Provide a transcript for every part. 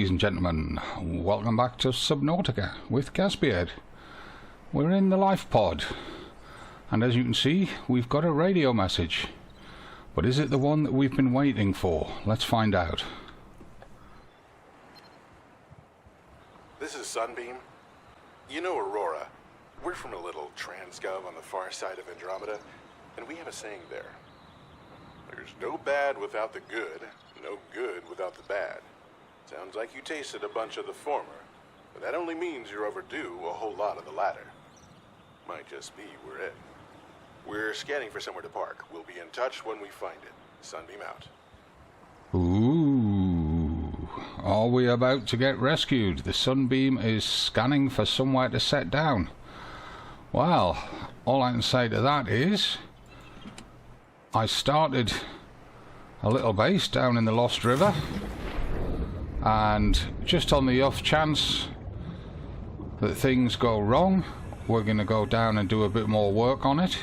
ladies and gentlemen, welcome back to Subnautica with Gasbeard. We're in the life pod, and as you can see, we've got a radio message. But is it the one that we've been waiting for? Let's find out. This is Sunbeam. You know Aurora. We're from a little Transgov on the far side of Andromeda, and we have a saying there. There's no bad without the good, no good without the bad. Sounds like you tasted a bunch of the former, but that only means you're overdue a whole lot of the latter. Might just be we're it. We're scanning for somewhere to park. We'll be in touch when we find it. Sunbeam out. Ooh, are we about to get rescued? The Sunbeam is scanning for somewhere to set down. Well, all I can say to that is I started a little base down in the Lost River, and just on the off chance that things go wrong, we're going to go down and do a bit more work on it.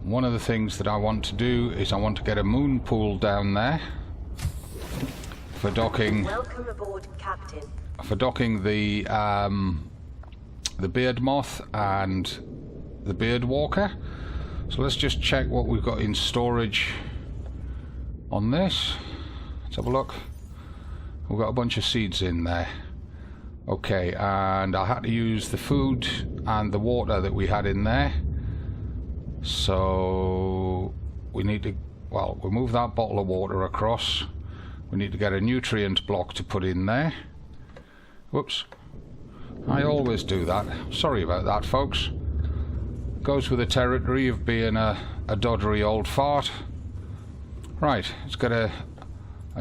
One of the things that I want to do is I want to get a moon pool down there for docking. Welcome aboard, Captain. For docking the beard moth and the beard walker. So let's just check what we've got in storage on this. Let's have a look. We've got a bunch of seeds in there. Okay, and I had to use the food and the water that we had in there. So we need to, well, we'll move that bottle of water across. We need to get a nutrient block to put in there. Whoops. I always do that. Sorry about that, folks. Goes with the territory of being a doddery old fart. Right, let's get a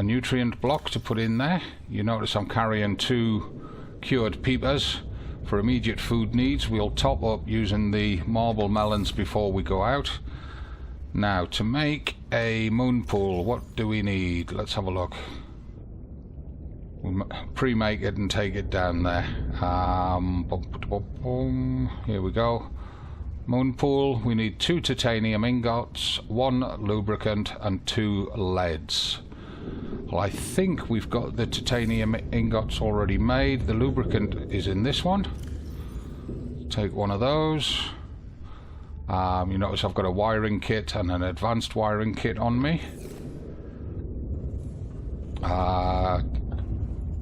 nutrient block to put in there. You notice I'm carrying 2 cured peepers for immediate food needs. We'll top up using the marble melons before we go out. Now, to make a moon pool, what do we need? Let's have a look. We'll pre-make it and take it down there. Here we go. Moon pool, we need 2 titanium ingots, 1 lubricant and 2 leads. Well, I think we've got the titanium ingots already made. The lubricant is in this one. Take one of those. You notice I've got a wiring kit and an advanced wiring kit on me.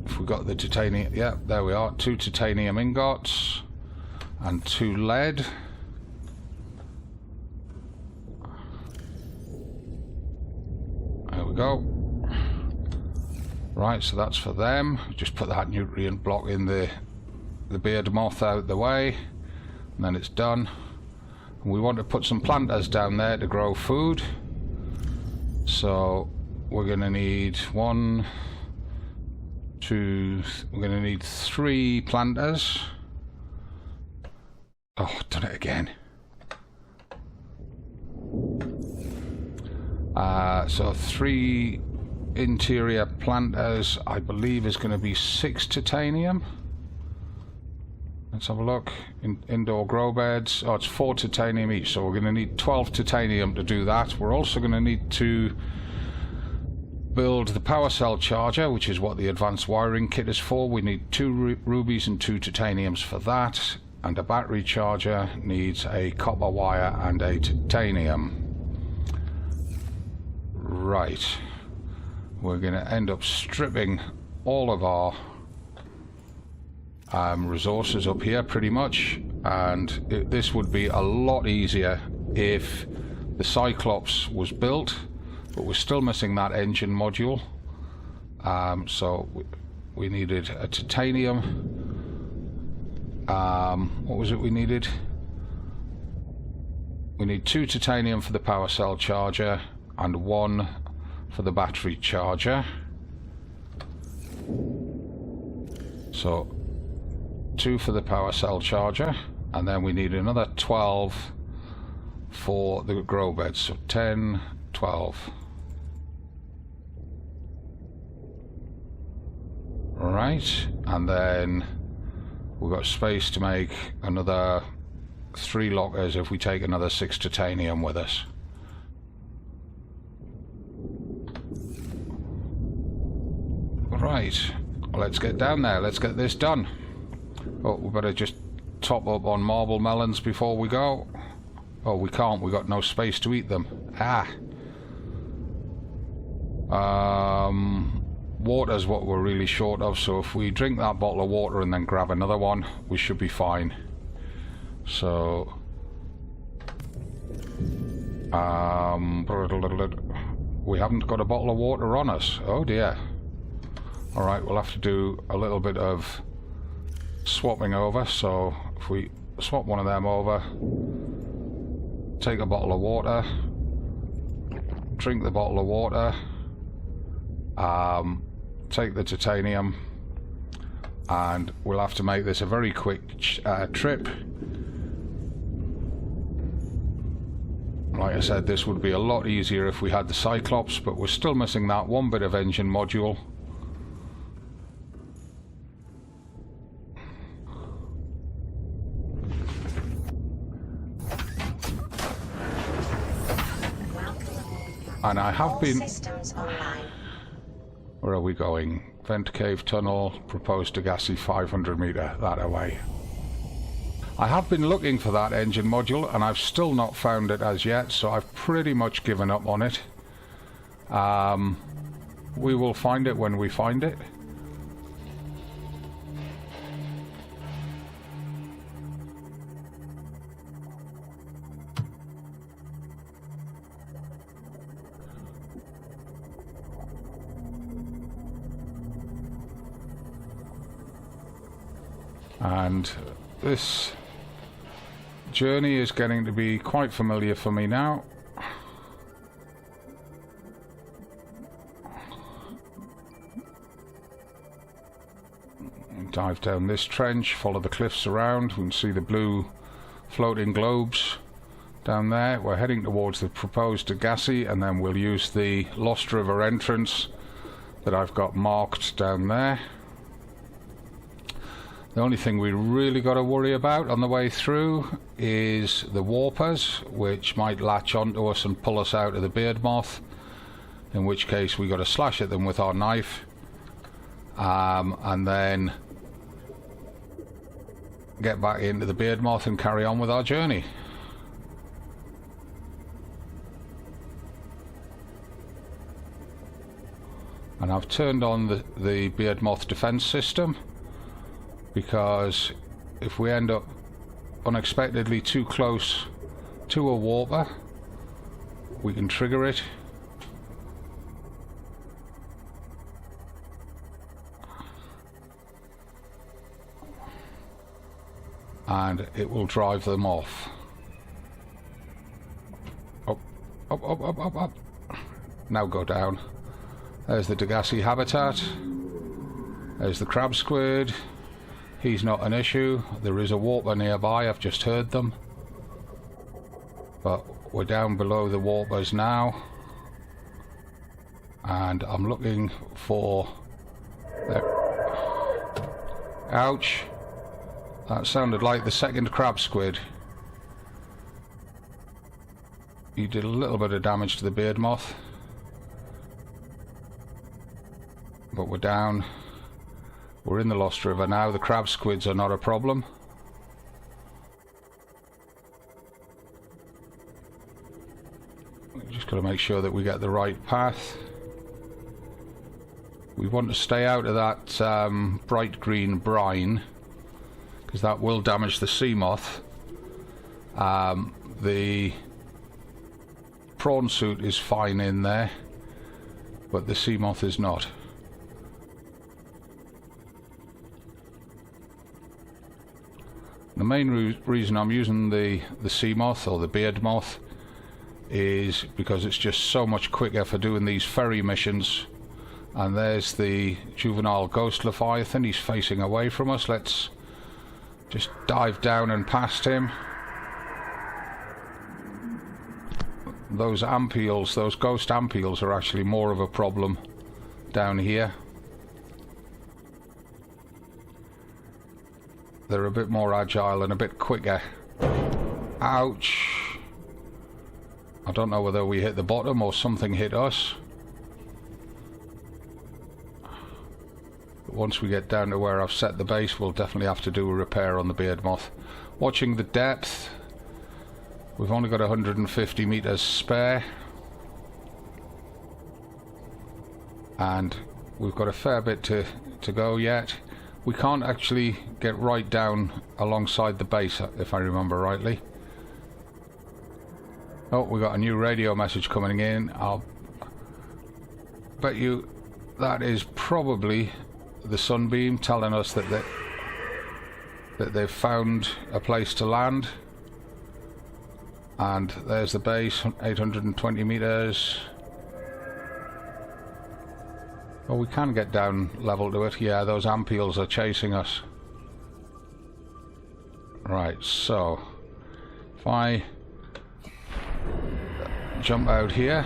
If we got the titanium, yeah, there we are. 2 titanium ingots and 2 lead. There we go. Right, so that's for them. Just put that nutrient block in the beard moth out the way, and then it's done. And we want to put some planters down there to grow food. So we're going to need 1, 2, we're going to need 3 planters. Oh, done it again. So 3 interior planters, I believe, is going to be 6 titanium. Let's have a look. Indoor grow beds. Oh, it's 4 titanium each, so we're going to need 12 titanium to do that. We're also going to need to build the power cell charger, which is what the advanced wiring kit is for. We need 2 rubies and 2 titaniums for that, and a battery charger needs a copper wire and a titanium. Right, we're going to end up stripping all of our resources up here pretty much, and this would be a lot easier if the Cyclops was built, but we're still missing that engine module. So we needed a titanium. What was it we needed? We need 2 titanium for the power cell charger and 1 for the battery charger. So 2 for the power cell charger, and then we need another 12 for the grow beds. So 10, 12. Right, and then we've got space to make another 3 lockers if we take another 6 titanium with us. Right, let's get down there. Let's get this done. Oh, we better just top up on marble melons before we go. Oh, we can't. We got no space to eat them. Ah. Water's what we're really short of, so if we drink that bottle of water and then grab another one, we should be fine. So... we haven't got a bottle of water on us. Oh dear. Alright, we'll have to do a little bit of swapping over. So if we swap one of them over, take a bottle of water, drink the bottle of water, take the titanium, and we'll have to make this a very quick trip. Like I said, this would be a lot easier if we had the Cyclops, but we're still missing that one bit of engine module. And I have been... Systems online. Where are we going? Vent cave tunnel, proposed Degasi 500 meter, that away. I have been looking for that engine module and I've still not found it as yet, so I've pretty much given up on it. We will find it when we find it. And this journey is getting to be quite familiar for me now. Dive down this trench, follow the cliffs around. We can see the blue floating globes down there. We're heading towards the proposed Degasi, and then we'll use the Lost River entrance that I've got marked down there. The only thing we really got to worry about on the way through is the warpers, which might latch onto us and pull us out of the beard moth, in which case we got to slash at them with our knife, and then get back into the beard moth and carry on with our journey. And I've turned on the beard moth defense system, because if we end up unexpectedly too close to a warper, we can trigger it. And it will drive them off. Up, up, up, up, up, up. Now go down. There's the Degasi habitat. There's the crab squid. He's not an issue. There is a warper nearby, I've just heard them. But we're down below the warpers now. And I'm looking for... Ouch. That sounded like the second crab squid. He did a little bit of damage to the beard moth. But we're down. We're in the Lost River now. The crab squids are not a problem. We've just got to make sure that we get the right path. We want to stay out of that bright green brine, because that will damage the sea moth. The prawn suit is fine in there, but the sea moth is not. The main reason I'm using the sea moth or the beard moth is because it's just so much quicker for doing these ferry missions. And there's the juvenile ghost leviathan. He's facing away from us. Let's just dive down and past him. Those ampules, those ghost ampules, are actually more of a problem down here. They're a bit more agile and a bit quicker. Ouch. I don't know whether we hit the bottom or something hit us. once we get down to where I've set the base, we'll definitely have to do a repair on the beard moth. Watching the depth, we've only got 150 meters spare, and we've got a fair bit to go yet. We can't actually get right down alongside the base, if I remember rightly. Oh, we got a new radio message coming in. I'll bet you that is probably the Sunbeam telling us that they've found a place to land. And there's the base, 820 meters. Well, we can get down level to it. Yeah, those ampeels are chasing us. Right, so if I jump out here,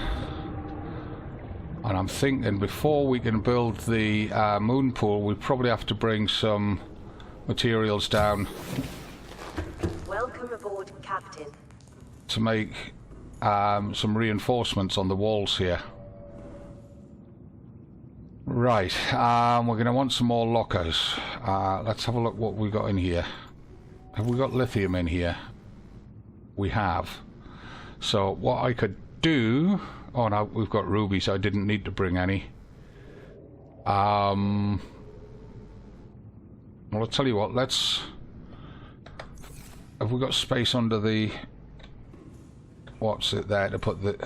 and I'm thinking before we can build the moon pool, we probably have to bring some materials down. Welcome aboard, Captain. To make some reinforcements on the walls here. Right, we're going to want some more lockers. Let's have a look what we got in here. Have we got lithium in here? We have. So what I could do... Oh no, we've got rubies, so I didn't need to bring any. Well, I'll tell you what, let's... Have we got space under the... What's it there to put the...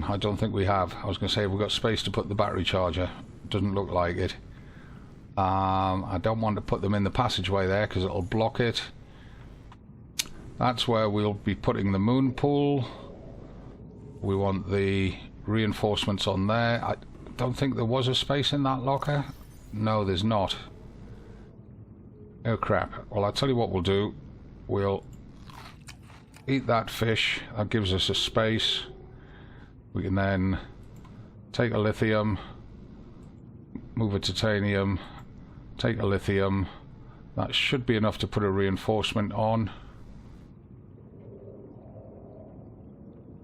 I don't think we have. I was going to say, have we got space to put the battery charger? Doesn't look like it. I don't want to put them in the passageway there because it'll block it. That's where we'll be putting the moon pool. We want the reinforcements on there. I don't think there was a space in that locker. No, there's not. Oh crap. Well, I'll tell you what we'll do. We'll eat that fish. That gives us a space. We can then take a lithium, move a titanium, take a lithium. That should be enough to put a reinforcement on.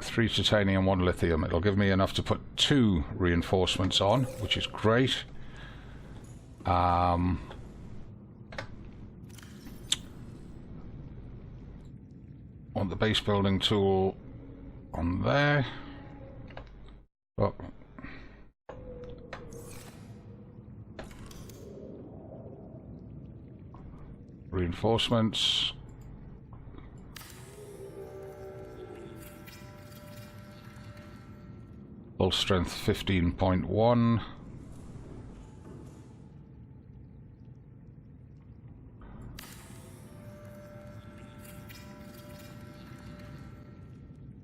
3 titanium, 1 lithium. It'll give me enough to put 2 reinforcements on, which is great. Want the base building tool on there. Oh. Reinforcements. Full strength 15.1.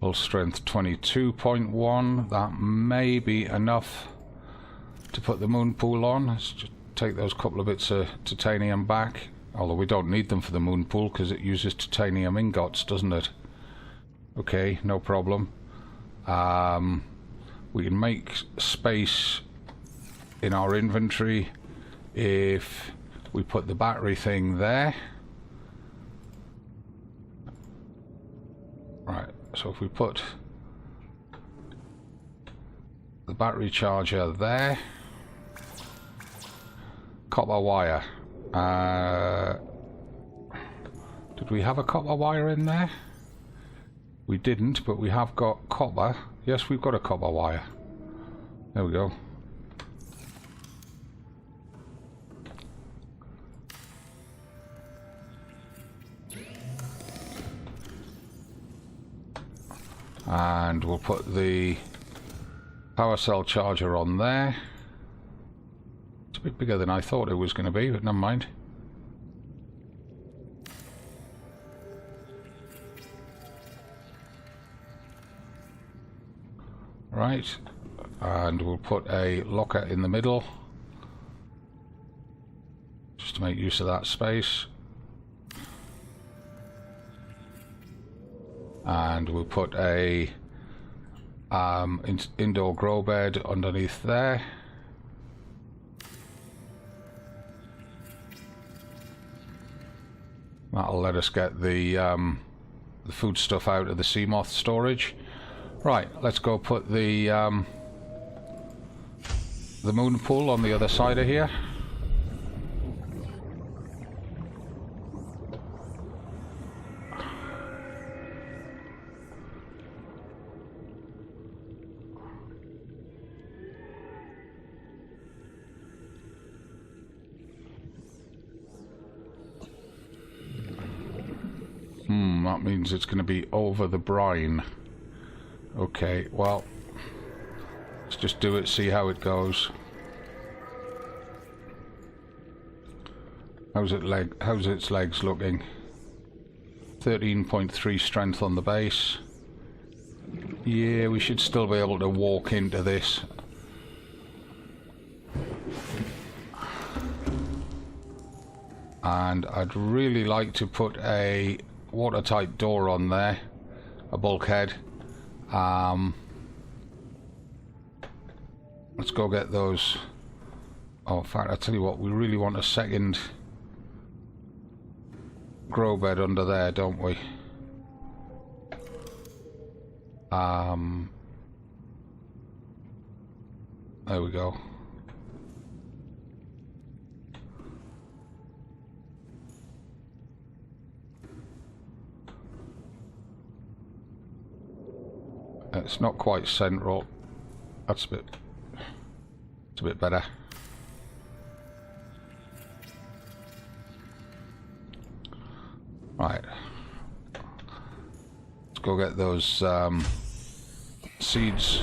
Full strength 22.1. That may be enough to put the moon pool on. Let's just take those couple of bits of titanium back. Although we don't need them for the moon pool because it uses titanium ingots, doesn't it? Okay, no problem. We can make space in our inventory if we put the battery thing there. Right, so if we put the battery charger there, copper wire. Did we have a copper wire in there? We didn't, but we have got copper. Yes, we've got a copper wire. There we go. And we'll put the power cell charger on there. It's a bit bigger than I thought it was going to be, but never mind. Right, and we'll put a locker in the middle just to make use of that space. And we'll put a indoor grow bed underneath there. That'll let us get the food stuff out of the sea moth storage. Right, let's go put the moon pool on the other side of here. means it's going to be over the brine. Okay, well, let's just do it, see how it goes. How's its legs looking? 13.3 strength on the base. Yeah, we should still be able to walk into this. And I'd really like to put a watertight door on there, a bulkhead. Let's go get those. Oh, in fact, I tell you what, we really want a second grow bed under there, don't we? There we go. It's not quite central. It's a bit better. Right. Let's go get those seeds.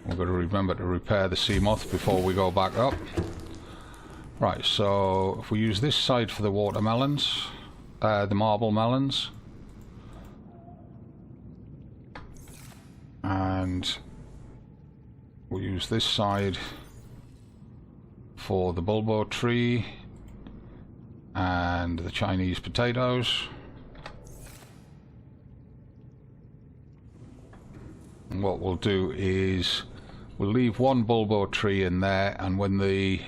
We've got to remember to repair the Seamoth before we go back up. Right, so if we use this side for the watermelons, the marble melons, and we'll use this side for the bulbo tree and the Chinese potatoes. And what we'll do is we'll leave one bulbo tree in there, and when the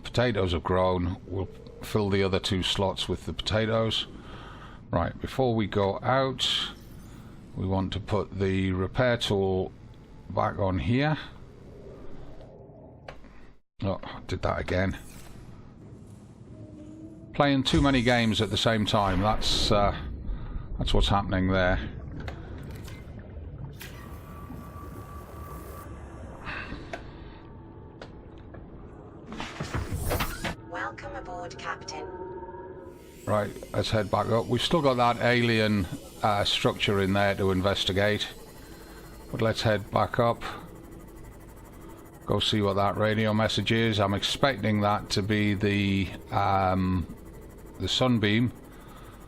potatoes have grown, we'll fill the other two slots with the potatoes. Right, before we go out, we want to put the repair tool back on here. Oh, I did that again. Playing too many games at the same time, that's what's happening there. Welcome aboard, Captain. Right, let's head back up. We've still got that alien structure in there to investigate, but let's head back up. Go see what that radio message is. I'm expecting that to be the Sunbeam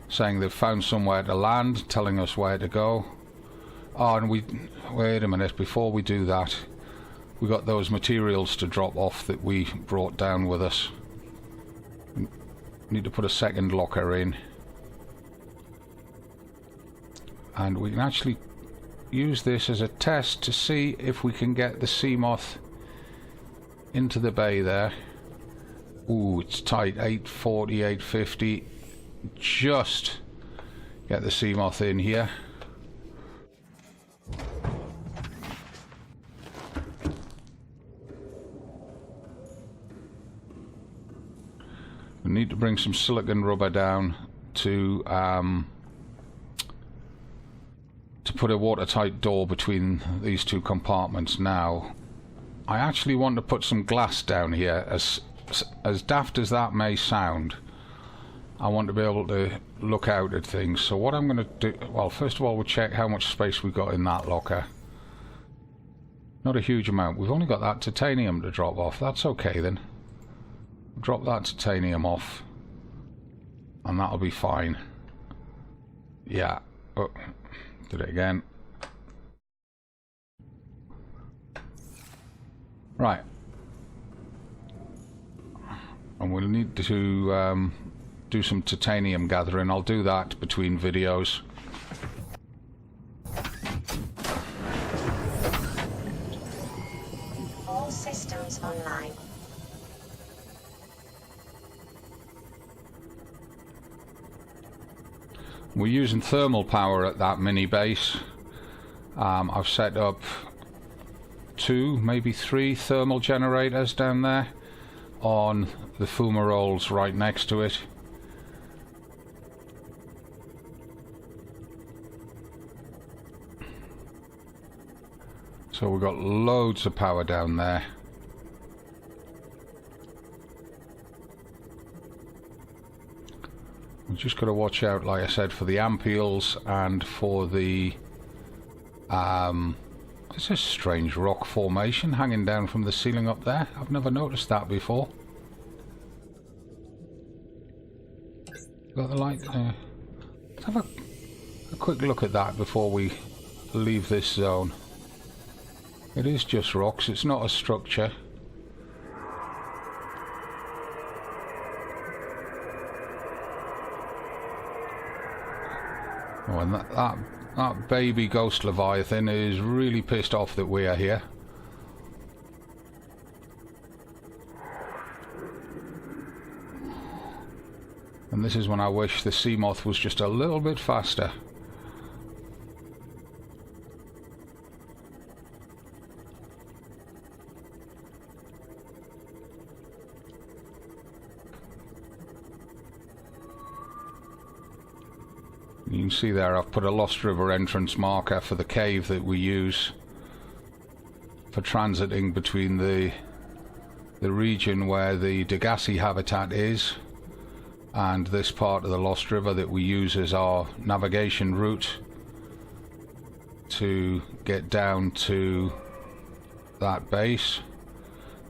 saying they've found somewhere to land, telling us where to go. Oh, and wait a minute, before we do that, we got those materials to drop off that we brought down with us. Need to put a second locker in, and we can actually use this as a test to see if we can get the Seamoth into the bay there. Ooh, it's tight. 840, 850. Just get the Seamoth in here. We need to bring some silicon rubber down to put a watertight door between these two compartments. Now, I actually want to put some glass down here. As daft as that may sound, I want to be able to look out at things. So what I'm going to do, well, first of all, we'll check how much space we've got in that locker. Not a huge amount. We've only got that titanium to drop off. That's okay then. Drop that titanium off, and that'll be fine. Yeah. Oh, did it again. Right. And we'll need to do some titanium gathering. I'll do that between videos. All systems online. We're using thermal power at that mini base. I've set up 2, maybe 3 thermal generators down there on the fumaroles right next to it. So we've got loads of power down there. We've just got to watch out, like I said, for the ampeels and for the... There's a strange rock formation hanging down from the ceiling up there. I've never noticed that before. Got the light there. Let's have a quick look at that before we leave this zone. It is just rocks, it's not a structure. Oh, and that baby ghost Leviathan is really pissed off that we are here. And this is when I wish the Seamoth was just a little bit faster. You can see there I've put a Lost River entrance marker for the cave that we use for transiting between the region where the Degasi habitat is and this part of the Lost River that we use as our navigation route to get down to that base.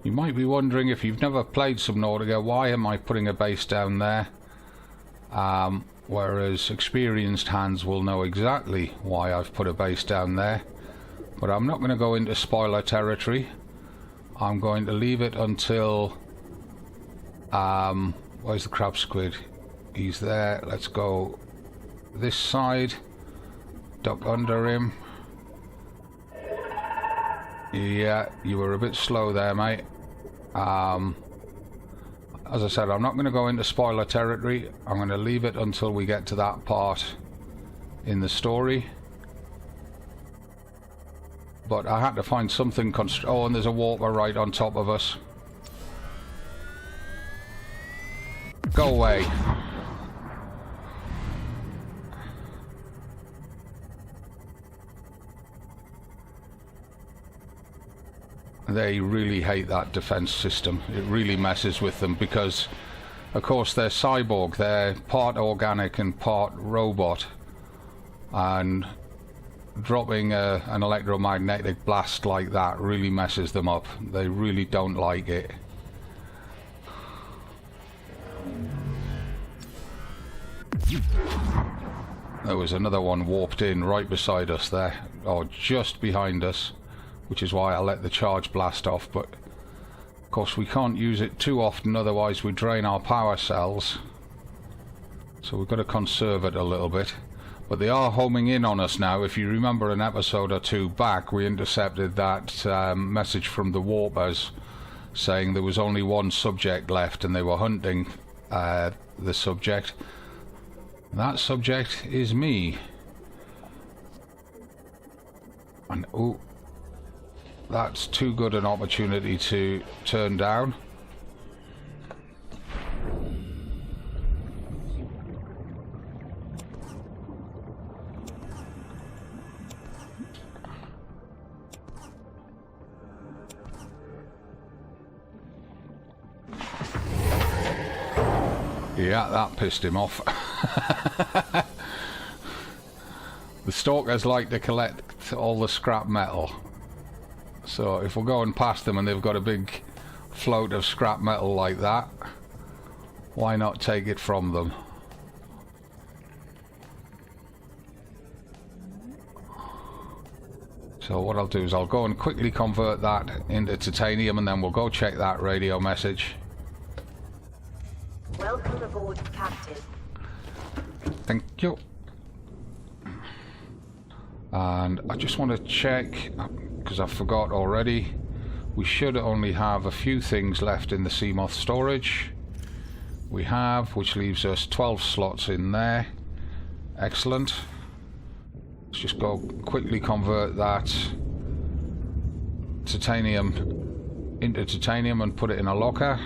You might be wondering, if you've never played Subnautica, why am I putting a base down there? Whereas experienced hands will know exactly why I've put a base down there. But I'm not going to go into spoiler territory. I'm going to leave it until... where's the crab squid? He's there. Let's go this side. Duck under him. Yeah, you were a bit slow there, mate. As I said, I'm not going to go into spoiler territory. I'm going to leave it until we get to that part in the story. But I had to find something oh, and there's a warper right on top of us. Go away. They really hate that defense system. It really messes with them because, of course, they're cyborg. They're part organic and part robot. And dropping an electromagnetic blast like that really messes them up. They really don't like it. There was another one warped in right beside us there, or just behind us, which is why I let the charge blast off, but of course we can't use it too often, otherwise we drain our power cells. So we've got to conserve it a little bit. But they are homing in on us now. If you remember an episode or two back, we intercepted that message from the warpers saying there was only one subject left and they were hunting the subject. That subject is me. And oh, that's too good an opportunity to turn down. Yeah, that pissed him off. The stalkers like to collect all the scrap metal. So if we're going past them and they've got a big float of scrap metal like that, why not take it from them? So what I'll do is I'll go and quickly convert that into titanium and then we'll go check that radio message. Welcome aboard, Captain. Thank you. And I just want to check, because I forgot already, we should only have a few things left in the Seamoth storage. We have, which leaves us 12 slots in there. Excellent. Let's just go quickly convert that titanium into titanium and put it in a locker.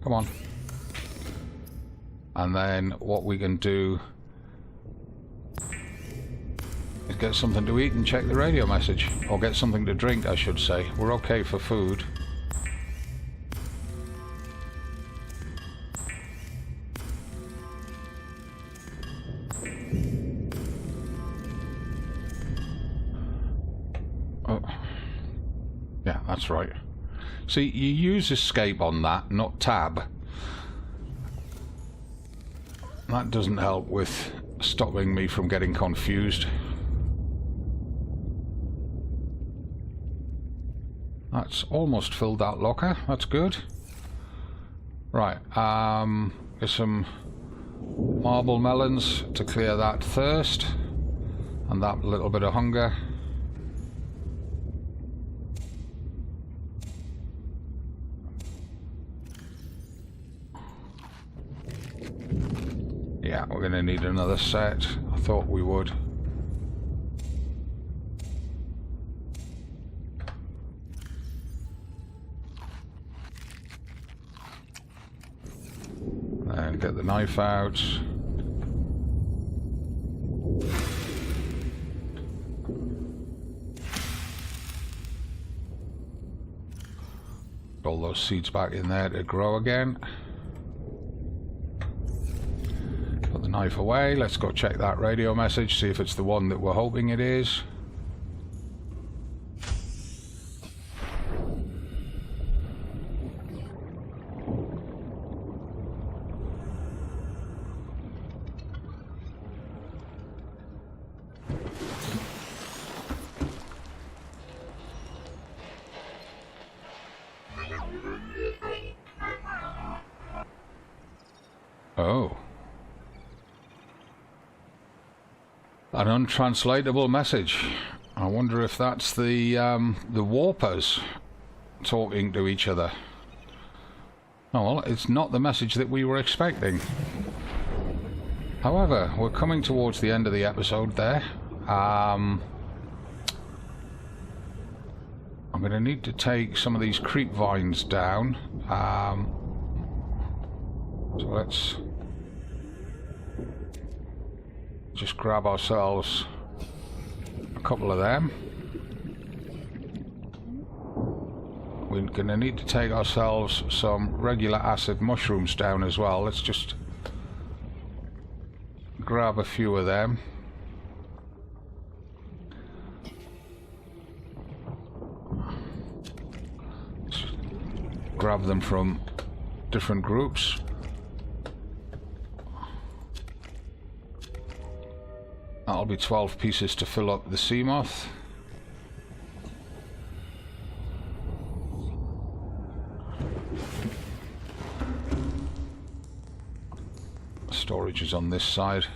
Come on. And then what we can do is get something to eat and check the radio message. Or get something to drink, I should say. We're okay for food. Oh. Yeah, that's right. See, you use escape on that, not tab. That doesn't help with stopping me from getting confused. That's almost filled that locker. That's good. Right, get some marble melons to clear that thirst and that little bit of hunger. Yeah, we're going to need another set. I thought we would. And get the knife out. All those seeds back in there to grow again. Put the knife away. Let's go check that radio message, see if it's the one that we're hoping it is. Oh. An untranslatable message. I wonder if that's the warpers talking to each other. Oh well, it's not the message that we were expecting. However, we're coming towards the end of the episode there. I'm going to need to take some of these creep vines down. So let's just grab ourselves a couple of them. We're going to need to take ourselves some regular acid mushrooms down as well. Let's just grab a few of them. Let's grab them from different groups. That'll be 12 pieces to fill up the Seamoth. Storage is on this side.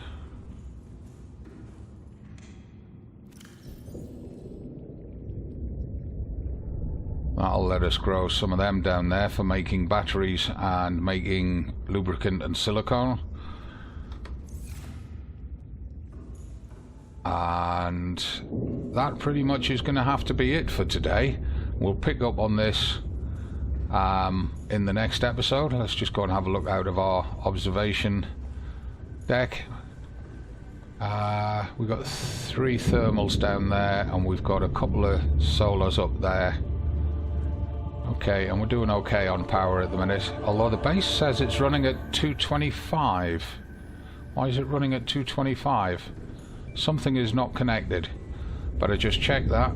That'll let us grow some of them down there for making batteries and making lubricant and silicone. And that pretty much is going to have to be it for today. We'll pick up on this in the next episode. Let's just go and have a look out of our observation deck. We've got 3 thermals down there and we've got a couple of solars up there. Okay, and we're doing okay on power at the minute, although the base says it's running at 225. Why is it running at 225? Something is not connected. Better just check that.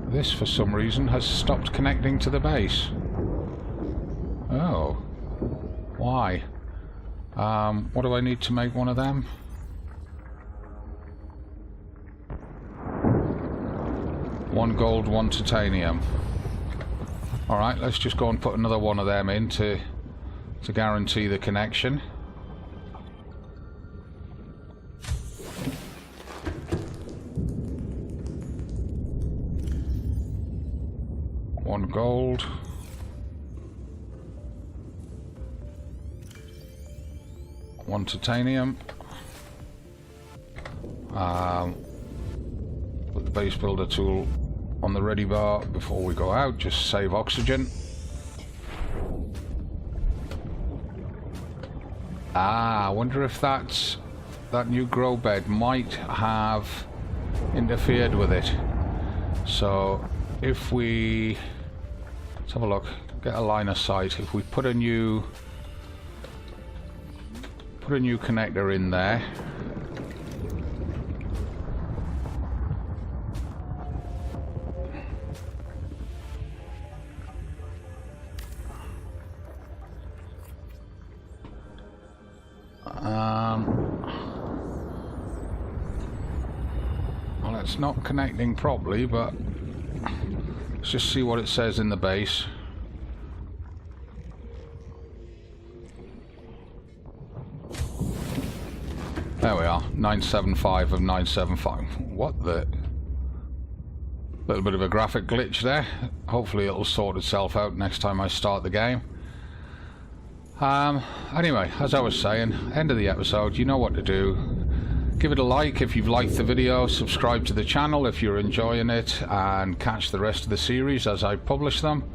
This, for some reason, has stopped connecting to the base. Oh. Why? What do I need to make one of them? One gold, one titanium. Alright, let's just go and put another one of them in to guarantee the connection. One gold. One titanium. Put the base builder tool on on the ready bar before we go out, just save oxygen. Ah, I wonder if that new grow bed might have interfered with it. So if we, let's have a look, get a line of sight. If we put a new connector in there, well, it's not connecting properly, but let's just see what it says in the base. There we are, 975 of 975. What the? Little bit of a graphic glitch there. Hopefully it'll sort itself out next time I start the game. Anyway, as I was saying, end of the episode, you know what to do. Give it a like if you've liked the video, subscribe to the channel if you're enjoying it, and catch the rest of the series as I publish them.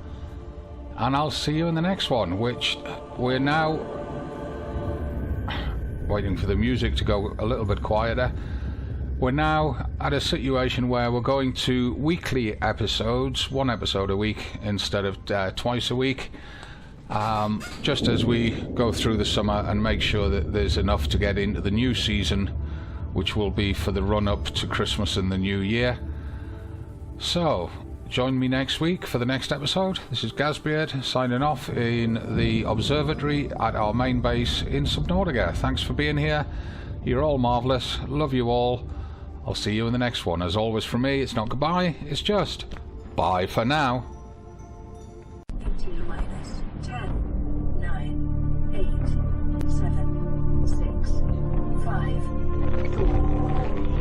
And I'll see you in the next one, which we're now waiting for the music to go a little bit quieter. We're now at a situation where we're going to weekly episodes, 1 episode a week instead of twice a week. Just as we go through the summer and make sure that there's enough to get into the new season, which will be for the run-up to Christmas and the New Year. So, join me next week for the next episode. This is Gazbeard signing off in the observatory at our main base in Subnautica. Thanks for being here. You're all marvellous. Love you all. I'll see you in the next one. As always from me, it's not goodbye, it's just bye for now. 10, 9, 8, 7, 6, 5, 4,